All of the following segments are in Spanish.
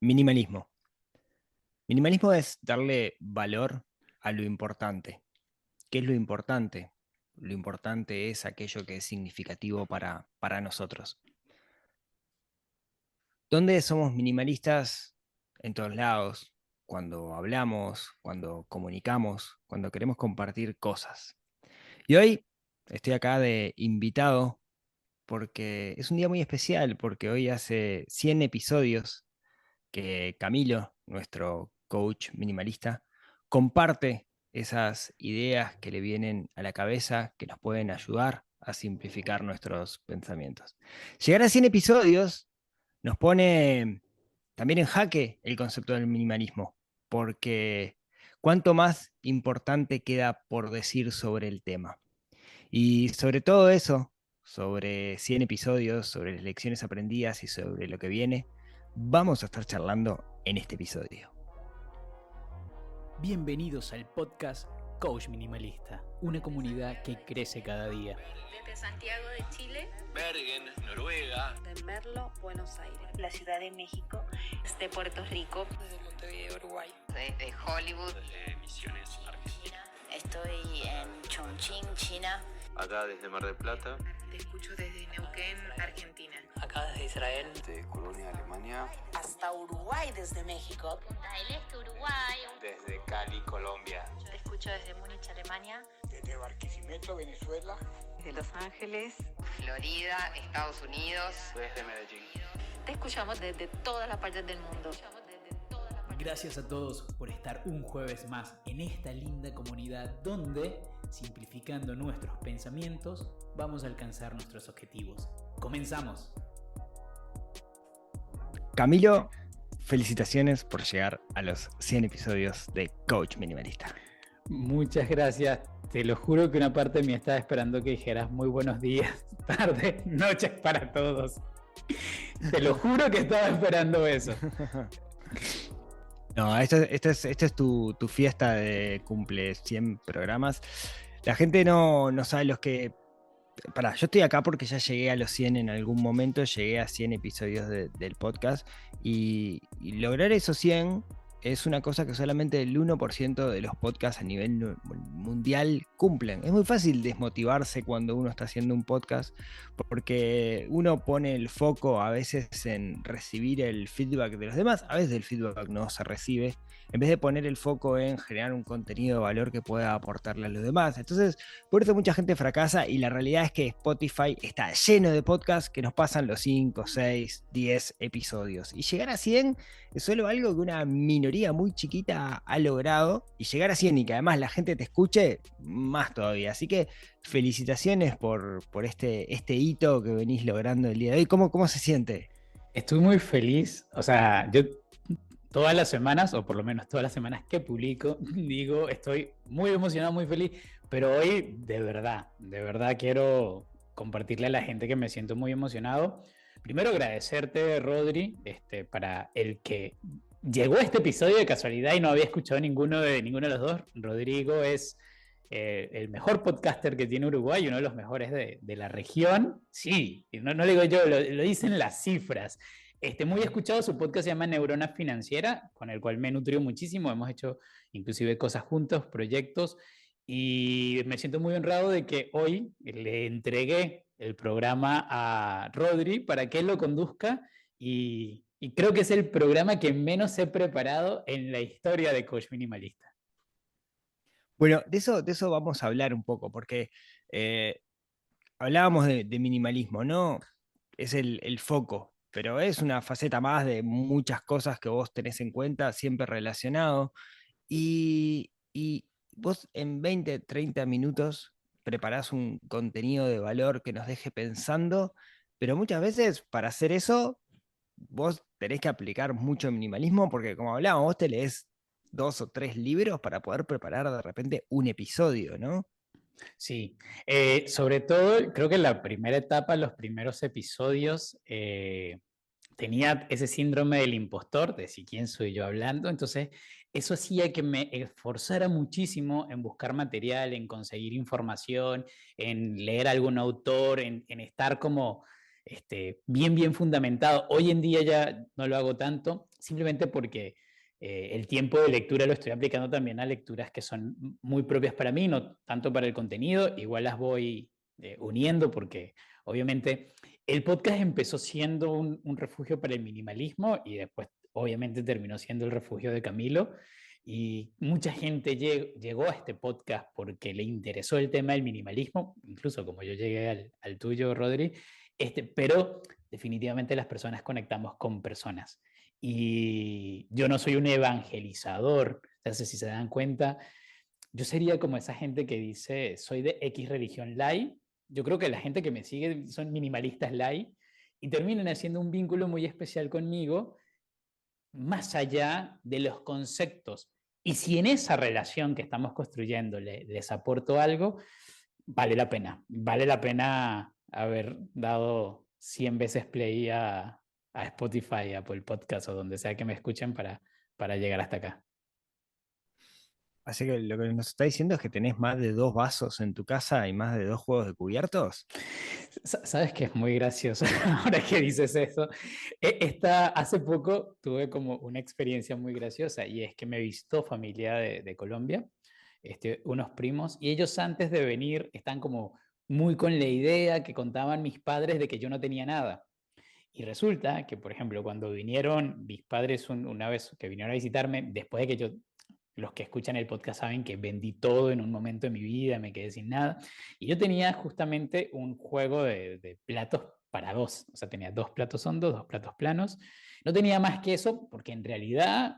Minimalismo. Minimalismo es darle valor a lo importante. ¿Qué es lo importante? Lo importante es aquello que es significativo para nosotros. ¿Dónde somos minimalistas? En todos lados, cuando hablamos, cuando comunicamos, cuando queremos compartir cosas. Y hoy estoy acá de invitado porque es un día muy especial, porque hoy hace 100 episodios que Camilo, nuestro coach minimalista, comparte esas ideas que le vienen a la cabeza, que nos pueden ayudar a simplificar nuestros pensamientos. Llegar a 100 episodios nos pone también en jaque el concepto del minimalismo, porque cuánto más importante queda por decir sobre el tema. Y sobre todo eso, sobre 100 episodios, sobre las lecciones aprendidas y sobre lo que viene, vamos a estar charlando en este episodio. Bienvenidos al podcast Coach Minimalista, una comunidad que crece cada día. Desde Santiago de Chile, Bergen, Noruega, de Merlo, Buenos Aires, la Ciudad de México, desde Puerto Rico, desde Montevideo, Uruguay, desde Hollywood, desde Misiones, Argentina. Estoy en Chongqing, China. Acá desde Mar del Plata. Te escucho desde Neuquén, Argentina. Acá desde Israel. Desde Colonia, Alemania. Hasta Uruguay desde México. Punta del Este, Uruguay. Desde Cali, Colombia. Te escucho desde Múnich, Alemania. Desde Barquisimeto, Venezuela. Desde Los Ángeles, Florida, Estados Unidos. Desde Medellín. Te escuchamos desde todas las partes del mundo. Gracias a todos por estar un jueves más en esta linda comunidad donde, simplificando nuestros pensamientos, vamos a alcanzar nuestros objetivos. ¡Comenzamos! Camilo, felicitaciones por llegar a los 100 episodios de Coach Minimalista. Muchas gracias. Te lo juro que una parte de mí estaba esperando que dijeras muy buenos días, tardes, noches para todos. Te lo juro que estaba esperando eso. No, esto es tu fiesta de cumple 100 programas. La gente no sabe los que... Pará, yo estoy acá porque ya llegué a los 100 en algún momento, llegué a 100 episodios del podcast y lograr esos 100 es una cosa que solamente el 1% de los podcasts a nivel mundial cumplen. Es muy fácil desmotivarse cuando uno está haciendo un podcast porque uno pone el foco a veces en recibir el feedback de los demás, a veces el feedback no se recibe, en vez de poner el foco en generar un contenido de valor que pueda aportarle a los demás. Entonces, por eso mucha gente fracasa y la realidad es que Spotify está lleno de podcasts que nos pasan los 5, 6, 10 episodios. Y llegar a 100 es solo algo que una minoría muy chiquita ha logrado, y llegar a 100 y que además la gente te escuche, más todavía. Así que felicitaciones por este hito que venís logrando el día de hoy. ¿Cómo se siente? Estoy muy feliz. O sea, yo todas las semanas, o por lo menos todas las semanas que publico, digo, estoy muy emocionado, muy feliz, pero hoy de verdad quiero compartirle a la gente que me siento muy emocionado. Primero agradecerte, Rodri, para el que llegó a este episodio de casualidad y no había escuchado ninguno de los dos. Rodrigo es el mejor podcaster que tiene Uruguay, uno de los mejores de la región. Sí, no lo digo yo, lo dicen las cifras. Muy escuchado, su podcast se llama Neurona Financiera, con el cual me nutrió muchísimo. Hemos hecho inclusive cosas juntos, proyectos, y me siento muy honrado de que hoy le entregué el programa a Rodri para que él lo conduzca y creo que es el programa que menos he preparado en la historia de Coach Minimalista. Bueno, de eso vamos a hablar un poco, porque hablábamos de minimalismo, ¿no? Es el foco, pero es una faceta más de muchas cosas que vos tenés en cuenta, siempre relacionado. Y vos en 20, 30 minutos preparás un contenido de valor que nos deje pensando, pero muchas veces para hacer eso vos tenés que aplicar mucho minimalismo, porque como hablábamos, vos te lees 2 o 3 libros para poder preparar de repente un episodio, ¿no? Sí, sobre todo creo que la primera etapa, los primeros episodios, tenía ese síndrome del impostor, de decir quién soy yo hablando, entonces eso hacía que me esforzara muchísimo en buscar material, en conseguir información, en leer algún autor, en estar como bien fundamentado. Hoy en día ya no lo hago tanto, simplemente porque el tiempo de lectura lo estoy aplicando también a lecturas que son muy propias para mí, no tanto para el contenido, igual las voy uniendo porque obviamente el podcast empezó siendo un refugio para el minimalismo y después obviamente terminó siendo el refugio de Camilo. Y mucha gente llegó a este podcast porque le interesó el tema del minimalismo, incluso como yo llegué al tuyo, Rodri, pero definitivamente las personas conectamos con personas. Y yo no soy un evangelizador, entonces si se dan cuenta, yo sería como esa gente que dice, soy de X religión light. Yo creo que la gente que me sigue son minimalistas light y terminan haciendo un vínculo muy especial conmigo, más allá de los conceptos. Y si en esa relación que estamos construyendo les aporto algo, vale la pena haber dado 100 veces play a Spotify, a Apple Podcast o donde sea que me escuchen para llegar hasta acá. Así que lo que nos está diciendo es que tenés más de 2 vasos en tu casa y más de 2 juegos de cubiertos. ¿Sabes qué es muy gracioso ahora que dices eso? Hace poco tuve como una experiencia muy graciosa y es que me visitó familia de Colombia, unos primos, y ellos antes de venir están como muy con la idea que contaban mis padres de que yo no tenía nada. Y resulta que, por ejemplo, cuando vinieron mis padres una vez que vinieron a visitarme, después de que yo... Los que escuchan el podcast saben que vendí todo en un momento de mi vida, me quedé sin nada. Y yo tenía justamente un juego de platos para 2. O sea, tenía 2 platos hondos, 2 platos planos. No tenía más que eso porque en realidad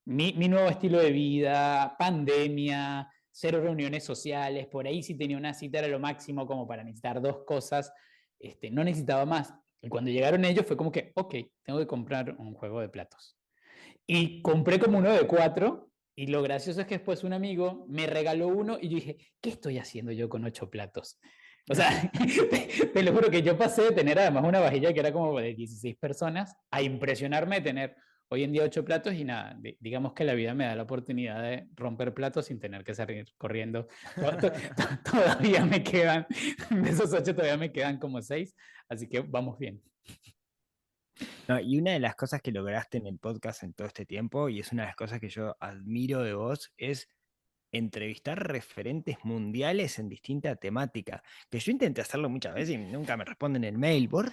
mi nuevo estilo de vida, pandemia, 0 reuniones sociales, por ahí si tenía una cita era lo máximo como para necesitar 2 cosas. No necesitaba más. Y cuando llegaron ellos fue como que, ok, tengo que comprar un juego de platos. Y compré como uno de 4 y lo gracioso es que después un amigo me regaló uno y yo dije, ¿qué estoy haciendo yo con 8 platos? O sea, te lo juro que yo pasé de tener además una vajilla que era como de 16 personas a impresionarme de tener hoy en día 8 platos y nada, digamos que la vida me da la oportunidad de romper platos sin tener que salir corriendo. Todavía me quedan, de esos 8 todavía me quedan como 6, así que vamos bien. No, y una de las cosas que lograste en el podcast en todo este tiempo, y es una de las cosas que yo admiro de vos, es entrevistar referentes mundiales en distinta temática. Que yo intenté hacerlo muchas veces y nunca me responden el mail. Vos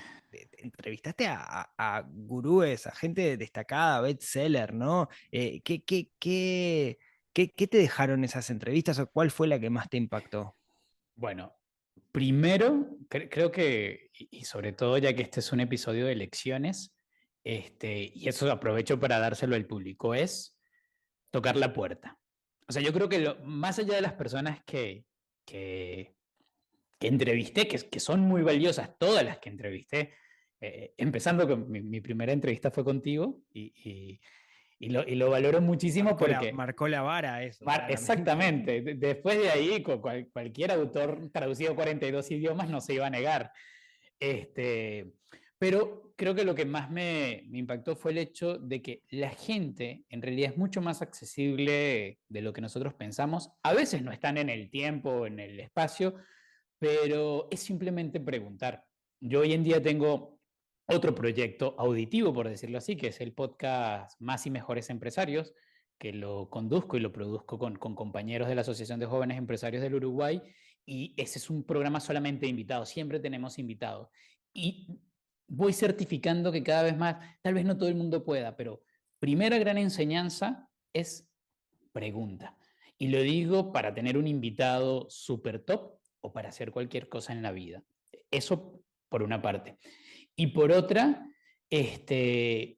entrevistaste a gurúes, a gente destacada, bestseller, ¿no? ¿Qué te dejaron esas entrevistas o cuál fue la que más te impactó? Bueno, primero, creo que, y sobre todo ya que este es un episodio de elecciones, y eso aprovecho para dárselo al público, es tocar la puerta. O sea, yo creo que más allá de las personas que entrevisté, que son muy valiosas, todas las que entrevisté, empezando con mi primera entrevista fue contigo y lo valoro muchísimo porque... Marcó la vara eso. Exactamente. Después de ahí, cualquier autor traducido a 42 idiomas no se iba a negar. Pero creo que lo que más me impactó fue el hecho de que la gente en realidad es mucho más accesible de lo que nosotros pensamos. A veces no están en el tiempo, en el espacio, pero es simplemente preguntar. Yo hoy en día tengo otro proyecto auditivo, por decirlo así, que es el podcast Más y Mejores Empresarios, que lo conduzco y lo produzco con compañeros de la Asociación de Jóvenes Empresarios del Uruguay, y ese es un programa solamente de invitados, siempre tenemos invitados. Y voy certificando que cada vez más, tal vez no todo el mundo pueda, pero primera gran enseñanza es pregunta. Y lo digo para tener un invitado súper top o para hacer cualquier cosa en la vida. Eso por una parte. Y por otra, qué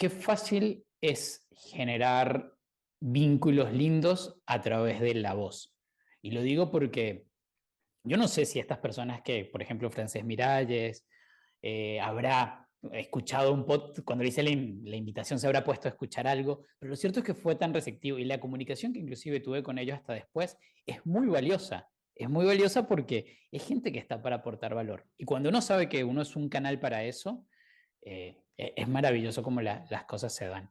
fácil es generar vínculos lindos a través de la voz. Y lo digo porque yo no sé si estas personas que, por ejemplo, Francés Miralles, habrá escuchado un podcast, cuando le hice la invitación se habrá puesto a escuchar algo, pero lo cierto es que fue tan receptivo y la comunicación que inclusive tuve con ellos hasta después es muy valiosa. Es muy valiosa porque es gente que está para aportar valor. Y cuando uno sabe que uno es un canal para eso, es maravilloso cómo las cosas se dan.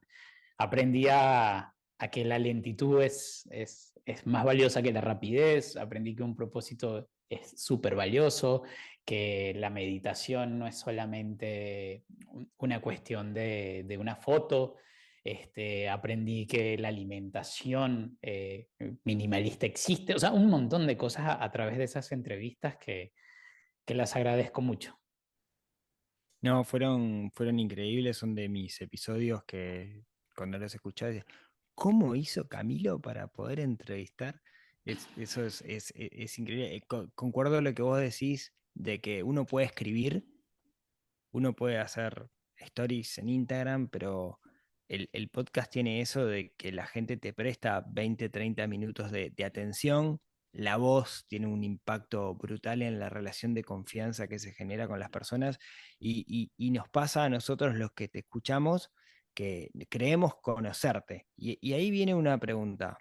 Aprendí a que la lentitud es más valiosa que la rapidez, aprendí que un propósito es súper valioso, que la meditación no es solamente una cuestión de una foto. Aprendí que la alimentación minimalista existe, o sea, un montón de cosas a través de esas entrevistas que las agradezco mucho. No, fueron increíbles, son de mis episodios que cuando los escuchás, ¿cómo hizo Camilo para poder entrevistar? Eso es increíble. Concuerdo lo que vos decís de que uno puede escribir, uno puede hacer stories en Instagram, pero el podcast tiene eso de que la gente te presta 20, 30 minutos de atención. La voz tiene un impacto brutal en la relación de confianza que se genera con las personas y nos pasa a nosotros los que te escuchamos que creemos conocerte. Y ahí viene una pregunta.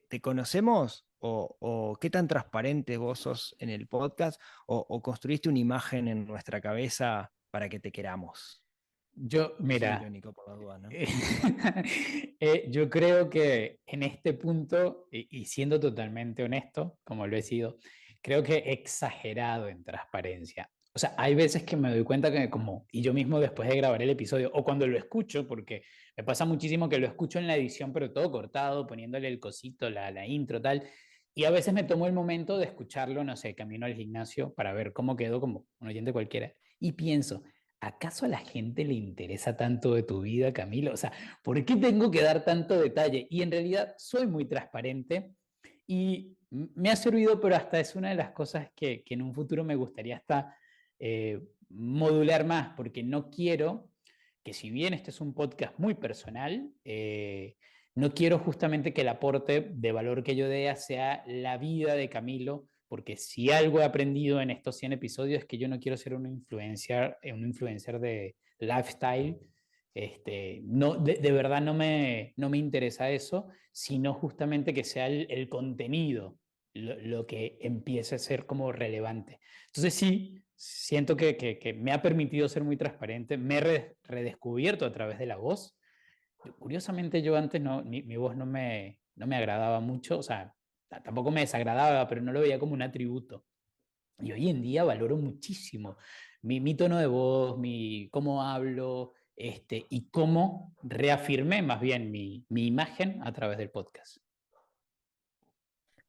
¿Te conocemos o qué tan transparente vos sos en el podcast o construiste una imagen en nuestra cabeza para que te queramos? Yo, mira, Soy irónico por la duda, ¿no? Yo creo que en este punto, y siendo totalmente honesto, como lo he sido, creo que he exagerado en transparencia. O sea, hay veces que me doy cuenta que y yo mismo después de grabar el episodio, o cuando lo escucho, porque me pasa muchísimo que lo escucho en la edición, pero todo cortado, poniéndole el cosito, la intro, tal, y a veces me tomo el momento de escucharlo, no sé, camino al gimnasio para ver cómo quedó como un oyente cualquiera, y pienso, ¿acaso a la gente le interesa tanto de tu vida, Camilo? O sea, ¿por qué tengo que dar tanto detalle? Y en realidad soy muy transparente y me ha servido, pero hasta es una de las cosas que en un futuro me gustaría hasta modular más, porque no quiero que, si bien este es un podcast muy personal, no quiero justamente que el aporte de valor que yo dé sea la vida de Camilo, porque si algo he aprendido en estos 100 episodios es que yo no quiero ser un influencer de lifestyle. No, de verdad no me interesa eso, sino justamente que sea el contenido lo que empiece a ser como relevante. Entonces sí, siento que me ha permitido ser muy transparente, me he redescubierto a través de la voz. Curiosamente yo antes mi voz no me agradaba mucho, o sea, tampoco me desagradaba, pero no lo veía como un atributo. Y hoy en día valoro muchísimo mi tono de voz, cómo hablo, y cómo reafirmé más bien mi imagen a través del podcast.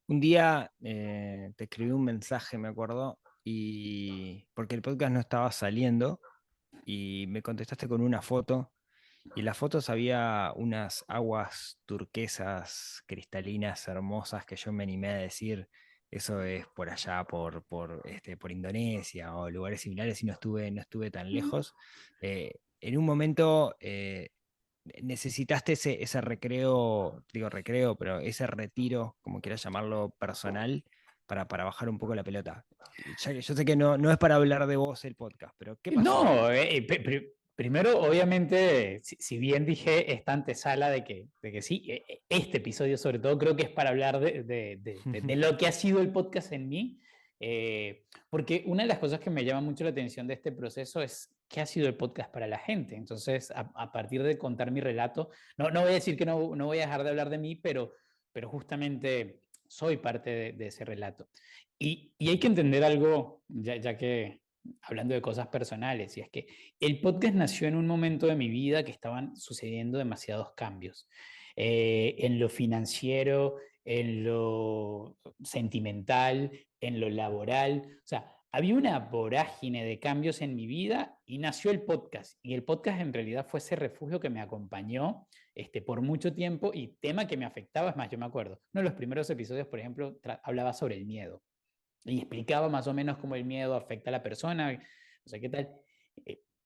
Un día te escribí un mensaje, me acuerdo, porque el podcast no estaba saliendo y me contestaste con una foto. Y en las fotos había unas aguas turquesas, cristalinas, hermosas, que yo me animé a decir, eso es por allá, por Indonesia o lugares similares, y no estuve tan lejos. En un momento necesitaste ese recreo, digo recreo, pero ese retiro, como quieras llamarlo, personal, para bajar un poco la pelota. Ya que yo sé que no es para hablar de vos el podcast, pero ¿qué pasó? No, primero, obviamente, si bien dije esta antesala de que sí, este episodio sobre todo creo que es para hablar de lo que ha sido el podcast en mí, porque una de las cosas que me llama mucho la atención de este proceso es qué ha sido el podcast para la gente. Entonces, a partir de contar mi relato, no voy a decir que no voy a dejar de hablar de mí, pero justamente soy parte de ese relato. Y hay que entender algo, ya que hablando de cosas personales, y es que el podcast nació en un momento de mi vida que estaban sucediendo demasiados cambios, en lo financiero, en lo sentimental, en lo laboral. O sea, había una vorágine de cambios en mi vida y nació el podcast. Y el podcast en realidad fue ese refugio que me acompañó por mucho tiempo, y tema que me afectaba. Es más, yo me acuerdo, uno de los primeros episodios, por ejemplo, hablaba sobre el miedo. Y explicaba más o menos cómo el miedo afecta a la persona, no sé qué tal.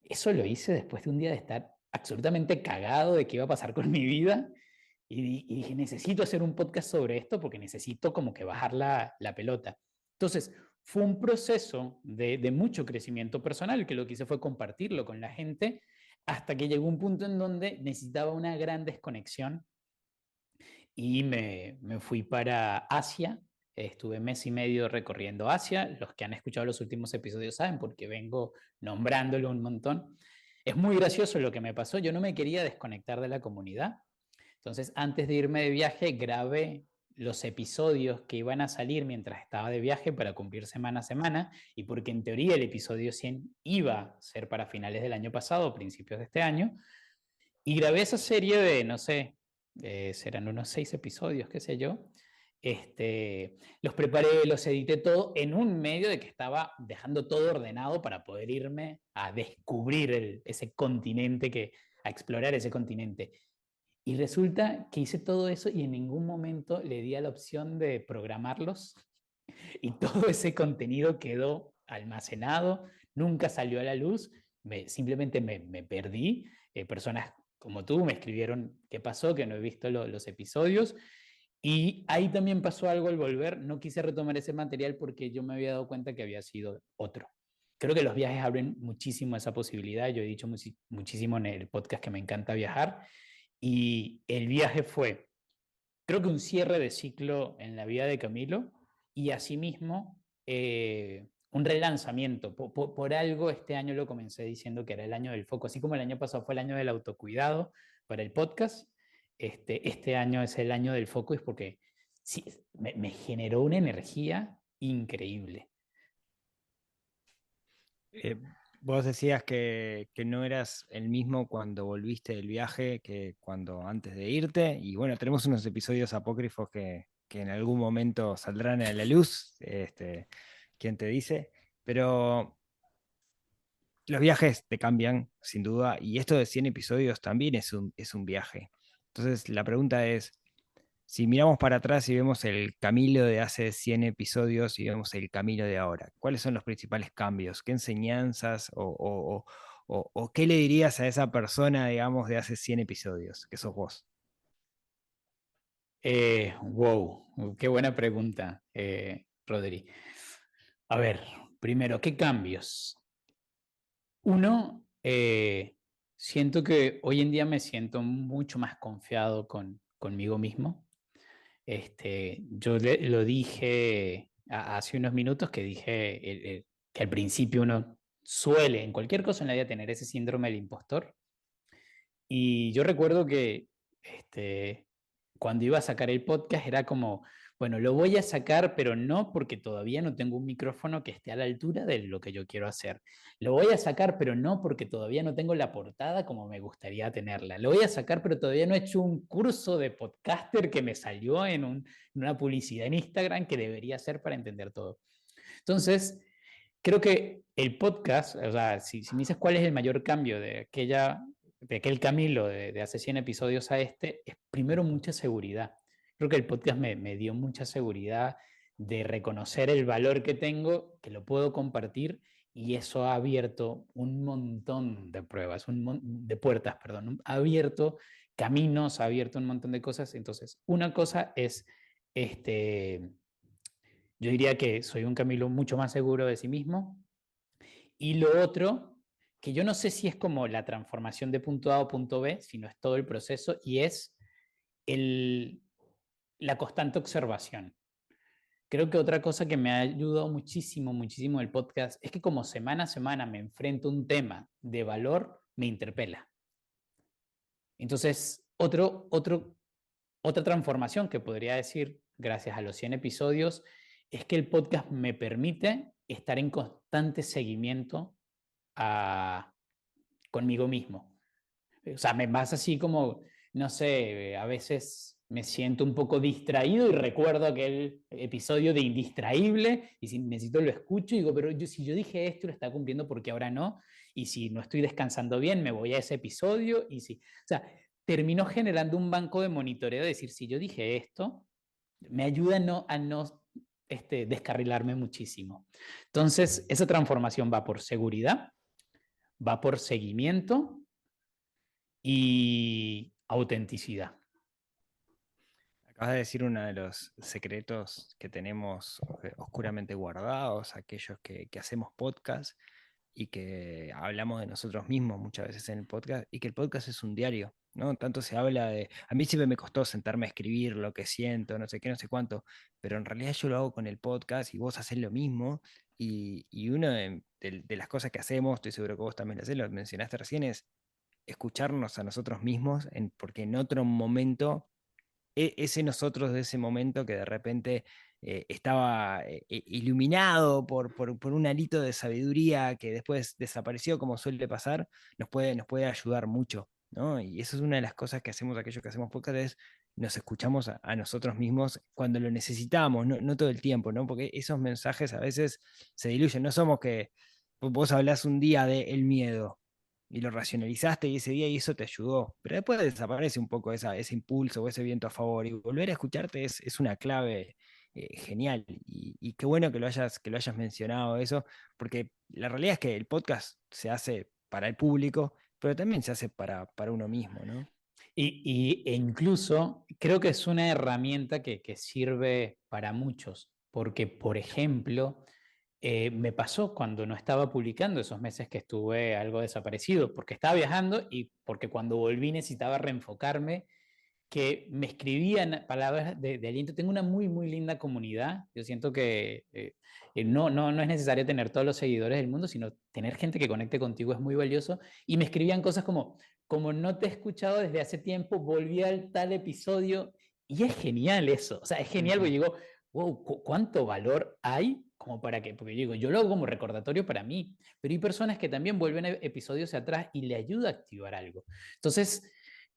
Eso lo hice después de un día de estar absolutamente cagado de qué iba a pasar con mi vida. Y dije, necesito hacer un podcast sobre esto porque necesito como que bajar la pelota. Entonces, fue un proceso de mucho crecimiento personal, que lo que hice fue compartirlo con la gente, hasta que llegó un punto en donde necesitaba una gran desconexión y me fui para Asia. Estuve mes y medio recorriendo Asia. Los que han escuchado los últimos episodios saben, porque vengo nombrándolo un montón. Es muy gracioso lo que me pasó. Yo no me quería desconectar de la comunidad. Entonces, antes de irme de viaje, grabé los episodios que iban a salir mientras estaba de viaje para cumplir semana a semana, y porque en teoría el episodio 100 iba a ser para finales del año pasado, principios de este año, y grabé esa serie de, no sé, serán unos 6 episodios, qué sé yo. Los preparé, los edité todo en un medio de que estaba dejando todo ordenado para poder irme a descubrir ese continente, a explorar ese continente. Y resulta que hice todo eso y en ningún momento le di a la opción de programarlos y todo ese contenido quedó almacenado, nunca salió a la luz, simplemente me perdí. Personas como tú me escribieron qué pasó, que no he visto los episodios. Y ahí también pasó algo al volver, no quise retomar ese material porque yo me había dado cuenta que había sido otro. Creo que los viajes abren muchísimo esa posibilidad. Yo he dicho muchísimo en el podcast que me encanta viajar. Y el viaje fue, creo que un cierre de ciclo en la vida de Camilo y asimismo un relanzamiento. Por algo este año lo comencé diciendo que era el año del foco, así como el año pasado fue el año del autocuidado para el podcast. Este año es el año del foco, es porque sí, me generó una energía increíble. Vos decías que no eras el mismo cuando volviste del viaje que cuando antes de irte, y bueno, tenemos unos episodios apócrifos que en algún momento saldrán a la luz, quién te dice, pero los viajes te cambian, sin duda, y esto de 100 episodios también es un viaje. Entonces la pregunta es, si miramos para atrás y vemos el Camilo de hace 100 episodios y vemos el Camilo de ahora, ¿cuáles son los principales cambios? ¿Qué enseñanzas o qué le dirías a esa persona, digamos, de hace 100 episodios, que sos vos? Wow, qué buena pregunta, Rodri. A ver, primero, ¿qué cambios? Uno, siento que hoy en día me siento mucho más confiado conmigo mismo. Yo lo dije hace unos minutos, que dije que al principio uno suele en cualquier cosa en la vida tener ese síndrome del impostor. Y yo recuerdo que cuando iba a sacar el podcast era como, bueno, lo voy a sacar, pero no porque todavía no tengo un micrófono que esté a la altura de lo que yo quiero hacer. Lo voy a sacar, pero no porque todavía no tengo la portada como me gustaría tenerla. Lo voy a sacar, pero todavía no he hecho un curso de podcaster que me salió en una publicidad en Instagram que debería hacer para entender todo. Entonces, creo que el podcast, o sea, si me dices cuál es el mayor cambio de aquel Camilo de hace 100 episodios a es primero mucha seguridad. Creo que el podcast me dio mucha seguridad de reconocer el valor que tengo, que lo puedo compartir, y eso ha abierto un montón de pruebas, de puertas, perdón, ha abierto caminos, ha abierto un montón de cosas. Entonces, una cosa es, yo diría que soy un Camilo mucho más seguro de sí mismo, y lo otro, que yo no sé si es como la transformación de punto A o punto B, sino es todo el proceso, y es la constante observación. Creo que otra cosa que me ha ayudado muchísimo, muchísimo el podcast es que como semana a semana me enfrento a un tema de valor, me interpela. Entonces, otra transformación que podría decir, gracias a los 100 episodios, es que el podcast me permite estar en constante seguimiento conmigo mismo. O sea, me pasa así como, no sé, a veces me siento un poco distraído y recuerdo aquel episodio de Indistraíble, y si necesito lo escucho y digo, pero si yo dije esto lo está cumpliendo, ¿por qué ahora no? Y si no estoy descansando bien, me voy a ese episodio. O sea, termino generando un banco de monitoreo de decir, si yo dije esto, me ayuda a no descarrilarme muchísimo. Entonces, esa transformación va por seguridad, va por seguimiento y autenticidad. Acabas de decir uno de los secretos que tenemos oscuramente guardados, aquellos que hacemos podcast y que hablamos de nosotros mismos muchas veces en el podcast, y que el podcast es un diario, ¿no? Tanto se habla de... A mí siempre me costó sentarme a escribir lo que siento, no sé qué, no sé cuánto, pero en realidad yo lo hago con el podcast y vos haces lo mismo, y una de las cosas que hacemos, estoy seguro que vos también lo hacés, lo mencionaste recién, es escucharnos a nosotros mismos, porque en otro momento ese nosotros de ese momento que de repente estaba iluminado por un alito de sabiduría que después desapareció, como suele pasar, nos puede ayudar mucho, ¿no? Y eso es una de las cosas que hacemos, aquellos que hacemos podcast, es nos escuchamos a nosotros mismos cuando lo necesitamos, no todo el tiempo, ¿no? Porque esos mensajes a veces se diluyen, no somos que vos hablás un día del miedo y lo racionalizaste y ese día y eso te ayudó, pero después desaparece un poco ese impulso o ese viento a favor y volver a escucharte es una clave genial y qué bueno que lo hayas mencionado eso, porque la realidad es que el podcast se hace para el público, pero también se hace para uno mismo, ¿no? E incluso creo que es una herramienta que sirve para muchos, porque por ejemplo, me pasó cuando no estaba publicando esos meses que estuve algo desaparecido, porque estaba viajando y porque cuando volví necesitaba reenfocarme, que me escribían palabras de aliento. Tengo una muy, muy linda comunidad. Yo siento que no es necesario tener todos los seguidores del mundo, sino tener gente que conecte contigo es muy valioso. Y me escribían cosas como no te he escuchado desde hace tiempo, volví al tal episodio. Y es genial eso. O sea, es genial porque digo, wow, ¿cuánto valor hay? Como para que, porque digo, yo lo hago como recordatorio para mí, pero hay personas que también vuelven a episodios atrás y le ayuda a activar algo. Entonces,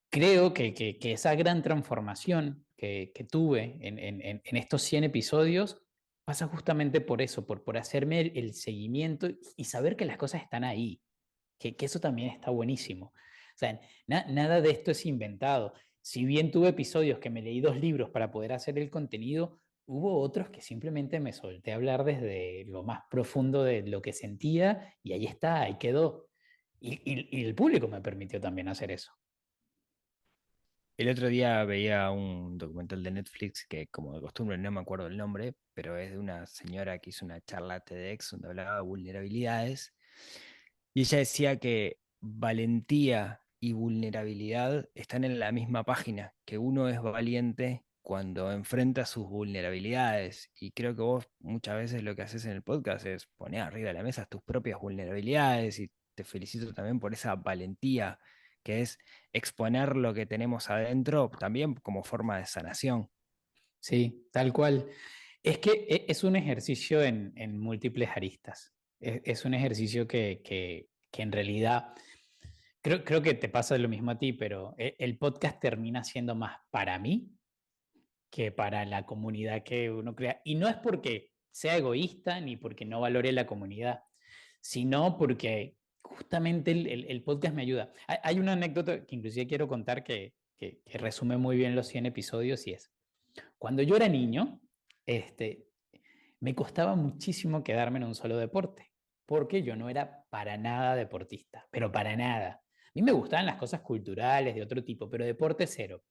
creo que esa gran transformación que tuve en estos 100 episodios pasa justamente por eso, por hacerme el seguimiento y saber que las cosas están ahí, que eso también está buenísimo. O sea, nada de esto es inventado. Si bien tuve episodios que me leí 2 libros para poder hacer el contenido, hubo otros que simplemente me solté a hablar desde lo más profundo de lo que sentía y ahí está, ahí quedó. Y el público me permitió también hacer eso. El otro día veía un documental de Netflix que, como de costumbre, no me acuerdo el nombre, pero es de una señora que hizo una charla TEDx donde hablaba de vulnerabilidades. Y ella decía que valentía y vulnerabilidad están en la misma página, que uno es valiente cuando enfrenta sus vulnerabilidades. Y creo que vos muchas veces lo que haces en el podcast es poner arriba de la mesa tus propias vulnerabilidades y te felicito también por esa valentía que es exponer lo que tenemos adentro también como forma de sanación. Sí, tal cual. Es que es un ejercicio en múltiples aristas. Es un ejercicio que en realidad creo que te pasa lo mismo a ti, pero el podcast termina siendo más para mí que para la comunidad que uno crea. Y no es porque sea egoísta ni porque no valore la comunidad, sino porque justamente el podcast me ayuda. Hay una anécdota que inclusive quiero contar que resume muy bien los 100 episodios y es, cuando yo era niño, me costaba muchísimo quedarme en un solo deporte, porque yo no era para nada deportista, pero para nada. A mí me gustaban las cosas culturales de otro tipo, pero deporte cero.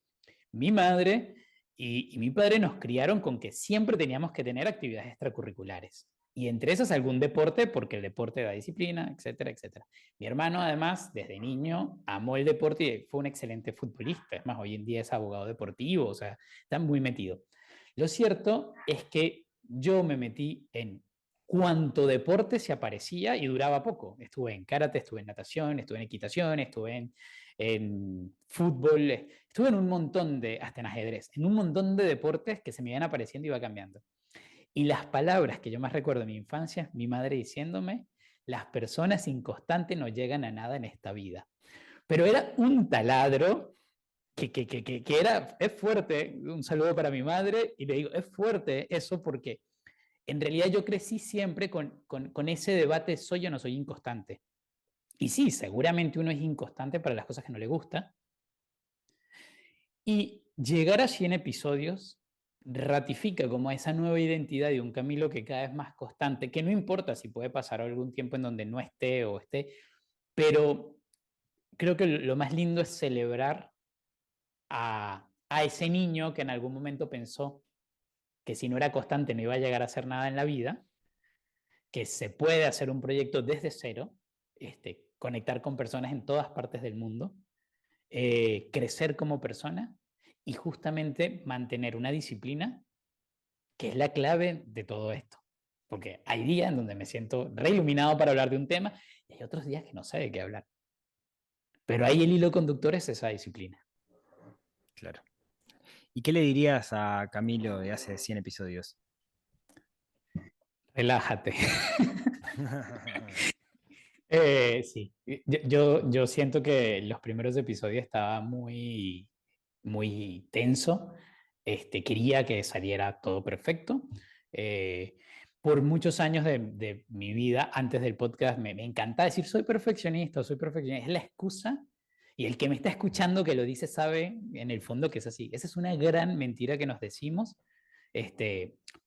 Mi madre y mi padre nos criaron con que siempre teníamos que tener actividades extracurriculares. Y entre esas algún deporte, porque el deporte da disciplina, etcétera, etcétera. Mi hermano, además, desde niño, amó el deporte y fue un excelente futbolista. Es más, hoy en día es abogado deportivo, o sea, está muy metido. Lo cierto es que yo me metí en cuanto deporte se aparecía y duraba poco. Estuve en karate, estuve en natación, estuve en equitación, estuve en fútbol, estuve en un montón hasta en ajedrez, en un montón de deportes que se me iban apareciendo y iba cambiando. Y las palabras que yo más recuerdo de mi infancia, mi madre diciéndome, las personas inconstantes no llegan a nada en esta vida. Pero era un taladro que es fuerte. Un saludo para mi madre y le digo, es fuerte eso porque en realidad yo crecí siempre con ese debate, soy o no soy inconstante. Y sí, seguramente uno es inconstante para las cosas que no le gusta. Y llegar a 100 episodios ratifica como esa nueva identidad de un Camilo que cada vez más constante, que no importa si puede pasar algún tiempo en donde no esté o esté, pero creo que lo más lindo es celebrar a ese niño que en algún momento pensó que si no era constante no iba a llegar a hacer nada en la vida, que se puede hacer un proyecto desde cero, conectar con personas en todas partes del mundo, crecer como persona y justamente mantener una disciplina que es la clave de todo esto. Porque hay días en donde me siento reiluminado para hablar de un tema y hay otros días que no sé de qué hablar. Pero ahí el hilo conductor es esa disciplina. Claro. ¿Y qué le dirías a Camilo de hace 100 episodios? Relájate. Sí, yo siento que los primeros episodios estaba muy, muy tenso. Quería que saliera todo perfecto. Por muchos años de mi vida, antes del podcast, me encantaba decir soy perfeccionista. Es la excusa. Y el que me está escuchando que lo dice sabe en el fondo que es así. Esa es una gran mentira que nos decimos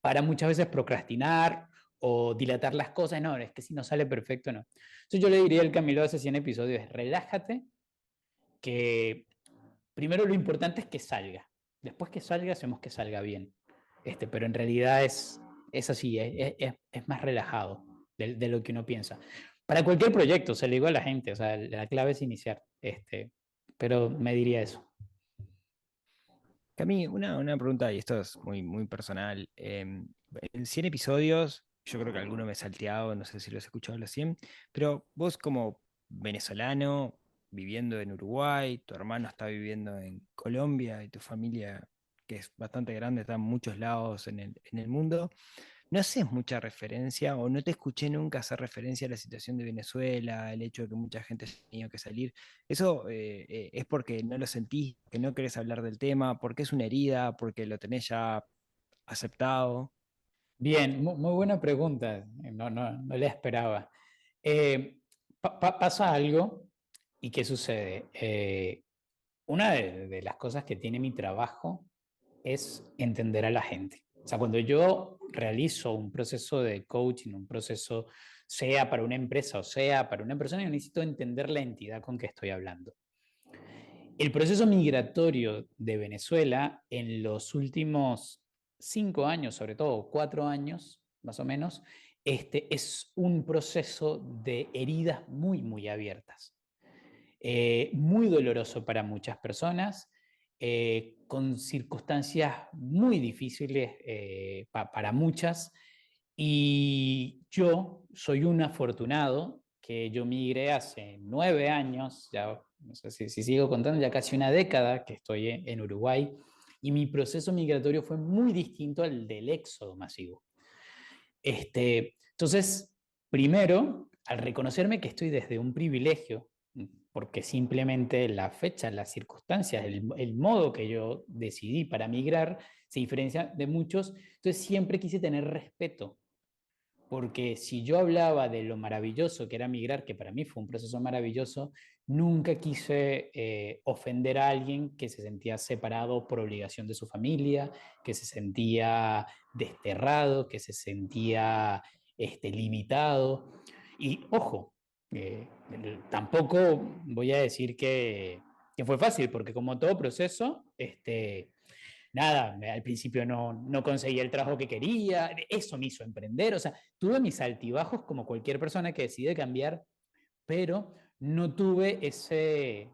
para muchas veces procrastinar o dilatar las cosas. No, es que si no sale perfecto, no. Entonces yo le diría al Camilo de hace 100 episodios, relájate, que primero lo importante es que salga. Después que salga, hacemos que salga bien. Pero en realidad es así, es más relajado de lo que uno piensa. Para cualquier proyecto, se le digo a la gente, o sea, la clave es iniciar. Pero me diría eso. Cami, una pregunta, y esto es muy, muy personal. En 100 episodios, yo creo que alguno me he salteado, no sé si los he escuchado los 100, pero vos como venezolano, viviendo en Uruguay, tu hermano está viviendo en Colombia y tu familia, que es bastante grande, está en muchos lados en el mundo. No haces mucha referencia o no te escuché nunca hacer referencia a la situación de Venezuela, el hecho de que mucha gente haya tenido que salir. ¿Eso es porque no lo sentís, que no querés hablar del tema, porque es una herida, porque lo tenés ya aceptado? Bien, muy buena pregunta. No la esperaba. Pasa algo y ¿qué sucede? Una de las cosas que tiene mi trabajo es entender a la gente. O sea, cuando yo realizo un proceso de coaching, un proceso sea para una empresa o sea para una persona, yo necesito entender la entidad con que estoy hablando. El proceso migratorio de Venezuela en los últimos 5 años, sobre todo 4 años más o menos, es un proceso de heridas muy, muy abiertas. Muy doloroso para muchas personas, con circunstancias muy difíciles para muchas. Y yo soy un afortunado que yo migré hace 9 años, ya no sé si sigo contando, ya casi una década que estoy en Uruguay, y mi proceso migratorio fue muy distinto al del éxodo masivo. Entonces, primero, al reconocerme que estoy desde un privilegio, porque simplemente la fecha, las circunstancias, el modo que yo decidí para migrar se diferencia de muchos, entonces siempre quise tener respeto, porque si yo hablaba de lo maravilloso que era migrar, que para mí fue un proceso maravilloso, nunca quise ofender a alguien que se sentía separado por obligación de su familia, que se sentía desterrado, que se sentía limitado. Y ojo, tampoco voy a decir que fue fácil, porque como todo proceso, nada, al principio no conseguía el trabajo que quería, eso me hizo emprender, o sea, tuve mis altibajos como cualquier persona que decide cambiar, pero no tuve ese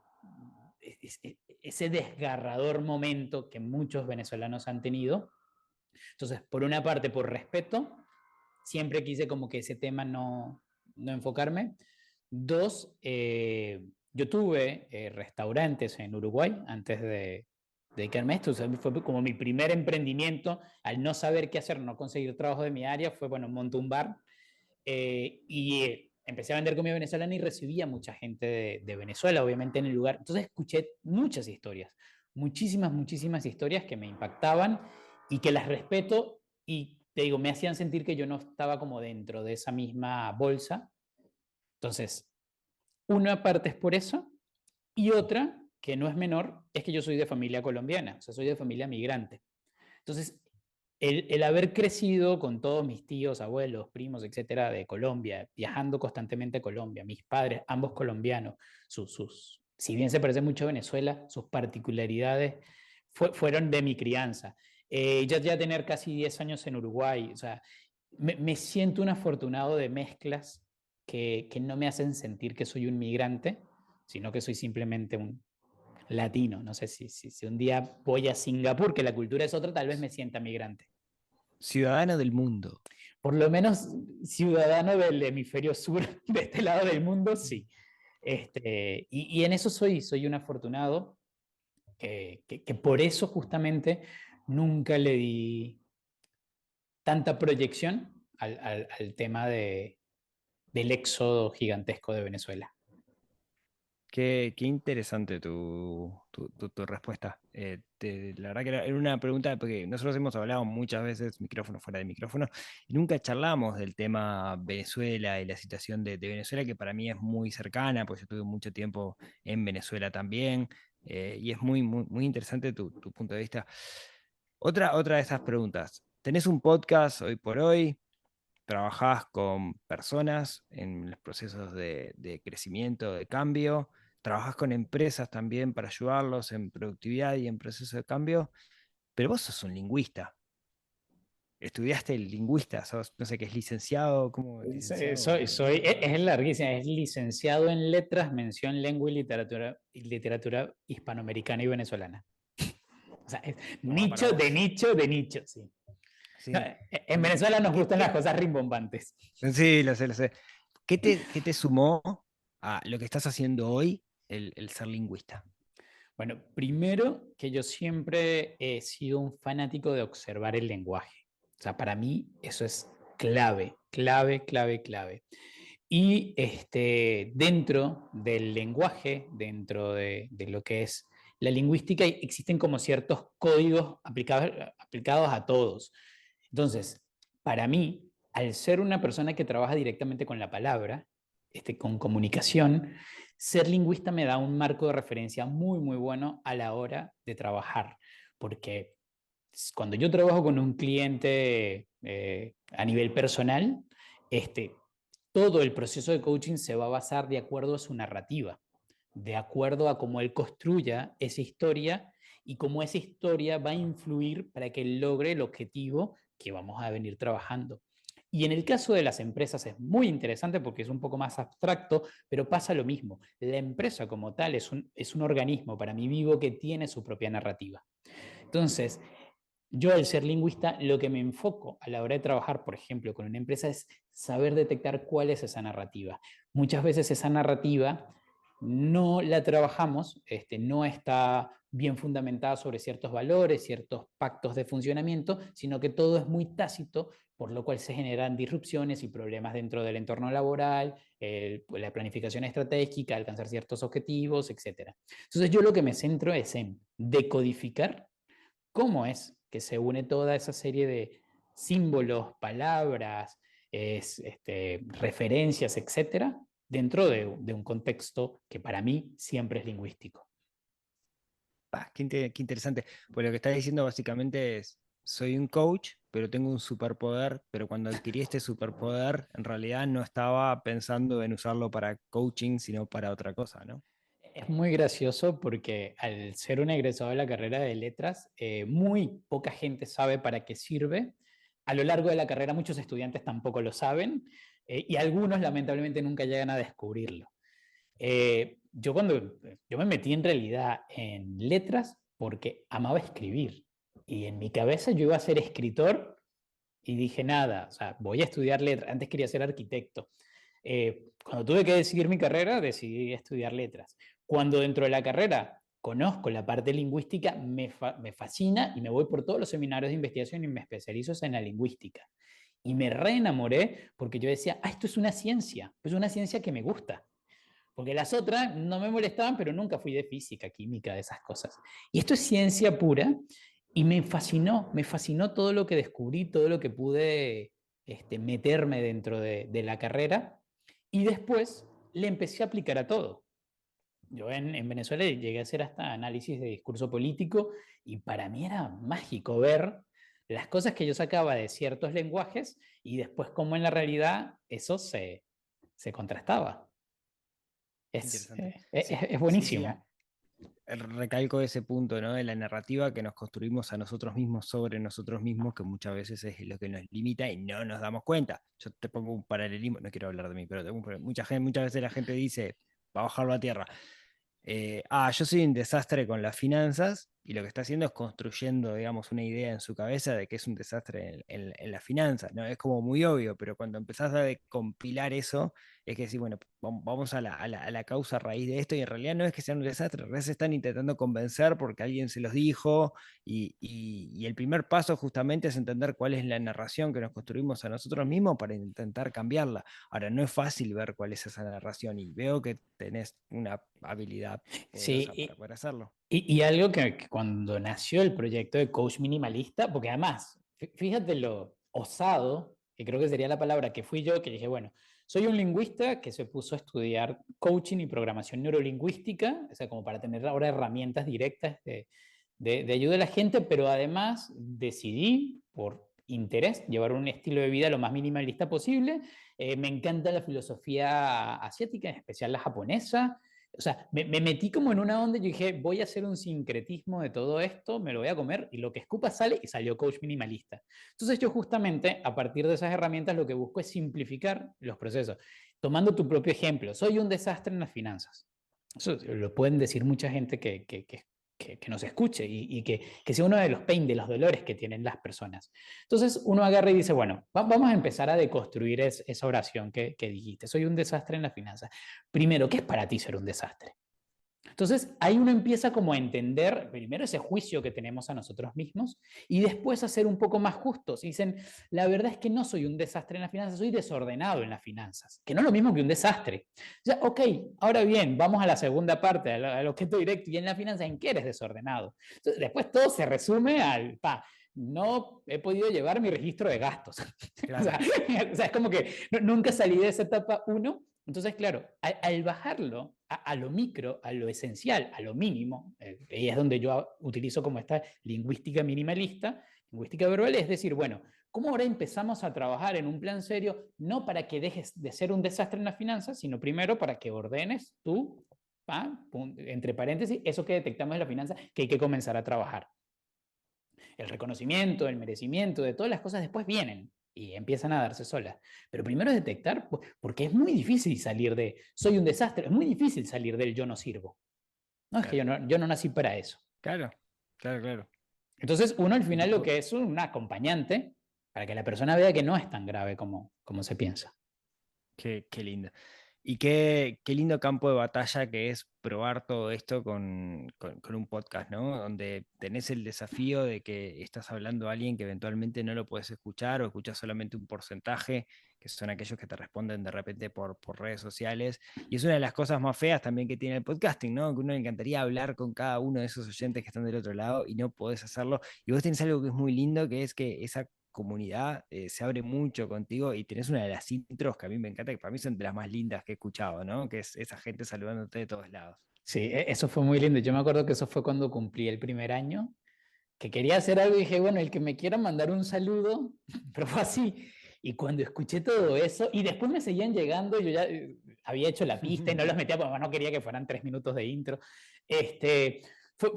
desgarrador momento que muchos venezolanos han tenido. Entonces, por una parte, por respeto, siempre quise como que ese tema no enfocarme. Dos, yo tuve restaurantes en Uruguay antes de dedicarme a esto. O sea, fue como mi primer emprendimiento. Al no saber qué hacer, no conseguir trabajo de mi área, fue, bueno, monté un bar y empecé a vender comida venezolana y recibía mucha gente de Venezuela, obviamente, en el lugar. Entonces escuché muchas historias, muchísimas historias que me impactaban y que las respeto y, te digo, me hacían sentir que yo no estaba como dentro de esa misma bolsa. Entonces, una parte es por eso y otra, que no es menor, es que yo soy de familia colombiana, o sea, soy de familia migrante. Entonces, el haber crecido con todos mis tíos, abuelos, primos, etcétera, de Colombia, viajando constantemente a Colombia, mis padres, ambos colombianos, si bien se parece mucho a Venezuela, sus particularidades fueron de mi crianza. Ya tener casi 10 años en Uruguay, o sea, me siento un afortunado de mezclas que no me hacen sentir que soy un migrante, sino que soy simplemente un latino. No sé si un día voy a Singapur, que la cultura es otra, tal vez me sienta migrante. Ciudadano del mundo. Por lo menos ciudadano del hemisferio sur, de este lado del mundo, sí. Y en eso soy un afortunado. que por eso justamente nunca le di tanta proyección al tema del éxodo gigantesco de Venezuela. Qué interesante tu respuesta. La verdad que era una pregunta, porque nosotros hemos hablado muchas veces, micrófono fuera de micrófono, y nunca charlamos del tema Venezuela y la situación de Venezuela, que para mí es muy cercana, pues yo tuve mucho tiempo en Venezuela también, y es muy interesante tu punto de vista. Otra de esas preguntas. ¿Tenés un podcast hoy por hoy? ¿Trabajás con personas en los procesos de crecimiento, de cambio? ¿Trabajás con empresas también para ayudarlos en productividad y en proceso de cambio? Pero vos sos un lingüista. ¿Estudiaste el lingüista? ¿Sos, no sé qué es licenciado? ¿Cómo es licenciado? Es larguísima, es licenciado en letras, mención lengua y literatura hispanoamericana y venezolana. O sea, es nicho de nicho de nicho, sí. Sí. En Venezuela nos gustan las cosas rimbombantes. Sí, lo sé. ¿Qué te sumó a lo que estás haciendo hoy, el ser lingüista? Bueno, primero que yo siempre he sido un fanático de observar el lenguaje. O sea, para mí eso es clave. Y dentro del lenguaje, dentro de lo que es la lingüística, existen como ciertos códigos aplicados a todos. Entonces, para mí, al ser una persona que trabaja directamente con la palabra, con comunicación, ser lingüista me da un marco de referencia muy bueno a la hora de trabajar, porque cuando yo trabajo con un cliente a nivel personal, todo el proceso de coaching se va a basar de acuerdo a su narrativa, de acuerdo a cómo él construya esa historia y cómo esa historia va a influir para que él logre el objetivo que vamos a venir trabajando. Y en el caso de las empresas es muy interesante porque es un poco más abstracto, pero pasa lo mismo. La empresa como tal es un organismo para mí vivo que tiene su propia narrativa. Entonces, yo al ser lingüista, lo que me enfoco a la hora de trabajar, por ejemplo, con una empresa es saber detectar cuál es esa narrativa. Muchas veces esa narrativa no la trabajamos, no está bien fundamentada sobre ciertos valores, ciertos pactos de funcionamiento, sino que todo es muy tácito, por lo cual se generan disrupciones y problemas dentro del entorno laboral, la planificación estratégica, alcanzar ciertos objetivos, etc. Entonces yo lo que me centro es en decodificar cómo es que se une toda esa serie de símbolos, palabras, referencias, etcétera, dentro de un contexto que para mí siempre es lingüístico. Qué interesante. Pues lo que estás diciendo básicamente es, soy un coach, pero tengo un superpoder, pero cuando adquirí este superpoder, en realidad no estaba pensando en usarlo para coaching, sino para otra cosa, ¿no? Es muy gracioso porque al ser un egresado de la carrera de letras, muy poca gente sabe para qué sirve. A lo largo de la carrera muchos estudiantes tampoco lo saben y algunos lamentablemente nunca llegan a descubrirlo. Yo me metí en realidad en letras porque amaba escribir y en mi cabeza yo iba a ser escritor y dije nada, o sea, voy a estudiar letras. Antes quería ser arquitecto. Cuando tuve que decidir mi carrera, decidí estudiar letras. Cuando dentro de la carrera conozco la parte lingüística, me fascina y me voy por todos los seminarios de investigación y me especializo en la lingüística. Y me reenamoré porque yo decía, esto es una ciencia que me gusta. Porque las otras no me molestaban, pero nunca fui de física, química, de esas cosas. Y esto es ciencia pura y me fascinó todo lo que descubrí, todo lo que pude meterme dentro de la carrera y después le empecé a aplicar a todo. Yo en Venezuela llegué a hacer hasta análisis de discurso político y para mí era mágico ver las cosas que yo sacaba de ciertos lenguajes y después cómo en la realidad eso se contrastaba. Es buenísimo. Sí. Recalco ese punto, ¿no? De la narrativa que nos construimos a nosotros mismos sobre nosotros mismos, que muchas veces es lo que nos limita y no nos damos cuenta. Yo te pongo un paralelismo, no quiero hablar de mí, pero muchas veces la gente dice, va a bajarlo a tierra. Yo soy un desastre con las finanzas lo que está haciendo es construyendo, digamos, una idea en su cabeza de que es un desastre en la finanza, ¿no? Es como muy obvio, pero cuando empezás a compilar eso, es que decir, bueno, vamos a la causa raíz de esto, y en realidad no es que sea un desastre, en realidad se están intentando convencer porque alguien se los dijo, y el primer paso justamente es entender cuál es la narración que nos construimos a nosotros mismos para intentar cambiarla. Ahora, no es fácil ver cuál es esa narración, y veo que tenés una habilidad poderosa para poder hacerlo. Y algo que cuando nació el proyecto de Coach Minimalista, porque además, fíjate lo osado, que creo que sería la palabra, que fui yo, que dije, bueno, soy un lingüista que se puso a estudiar coaching y programación neurolingüística, o sea, como para tener ahora herramientas directas de ayuda a la gente, pero además decidí, por interés, llevar un estilo de vida lo más minimalista posible. Me encanta la filosofía asiática, en especial la japonesa. O sea, me metí como en una onda y yo dije, voy a hacer un sincretismo de todo esto, me lo voy a comer, y lo que escupa sale, y salió Coach Minimalista. Entonces yo justamente, a partir de esas herramientas, lo que busco es simplificar los procesos. Tomando tu propio ejemplo, soy un desastre en las finanzas. Eso lo pueden decir mucha gente que nos escuche, y que sea uno de los pain, de los dolores que tienen las personas. Entonces uno agarra y dice, bueno, vamos a empezar a deconstruir esa oración que dijiste, soy un desastre en las finanzas. Primero, ¿qué es para ti ser un desastre? Entonces ahí uno empieza como a entender primero ese juicio que tenemos a nosotros mismos, y después a ser un poco más justos. Y dicen, la verdad es que no soy un desastre en las finanzas, soy desordenado en las finanzas, que no es lo mismo que un desastre. Ya, ok, ahora bien, vamos a la segunda parte, al objeto directo. Y en la finanza, ¿en qué eres desordenado? Entonces, después todo se resume al, no he podido llevar mi registro de gastos. Claro. O sea, es como que nunca salí de esa etapa 1. Entonces, claro, al bajarlo a lo micro, a lo esencial, a lo mínimo, y es donde yo utilizo como esta lingüística minimalista, lingüística verbal, es decir, bueno, ¿cómo ahora empezamos a trabajar en un plan serio, no para que dejes de ser un desastre en las finanzas, sino primero para que ordenes tú, entre paréntesis, eso que detectamos en la finanza, que hay que comenzar a trabajar? El reconocimiento, el merecimiento, de todas las cosas después vienen y empiezan a darse solas. Pero primero es detectar, porque es muy difícil salir de soy un desastre, es muy difícil salir del yo no sirvo. No, claro. Es que yo no nací para eso. Claro. Entonces uno al final lo que es un acompañante para que la persona vea que no es tan grave como se piensa. Qué lindo. Y qué lindo campo de batalla que es probar todo esto con un podcast, ¿no? Donde tenés el desafío de que estás hablando a alguien que eventualmente no lo puedes escuchar, o escuchas solamente un porcentaje, que son aquellos que te responden de repente por redes sociales. Y es una de las cosas más feas también que tiene el podcasting, ¿no? Que uno le encantaría hablar con cada uno de esos oyentes que están del otro lado y no podés hacerlo. Y vos tenés algo que es muy lindo, que es que esa comunidad se abre mucho contigo, y tenés una de las intros que a mí me encanta, que para mí son de las más lindas que he escuchado, ¿no? Que es esa gente saludándote de todos lados. Sí, eso fue muy lindo. Yo me acuerdo que eso fue cuando cumplí el primer año, que quería hacer algo y dije, bueno, el que me quiera mandar un saludo, pero fue así. Y cuando escuché todo eso, y después me seguían llegando, yo ya había hecho la pista y no los metía porque no quería que fueran 3 minutos de intro.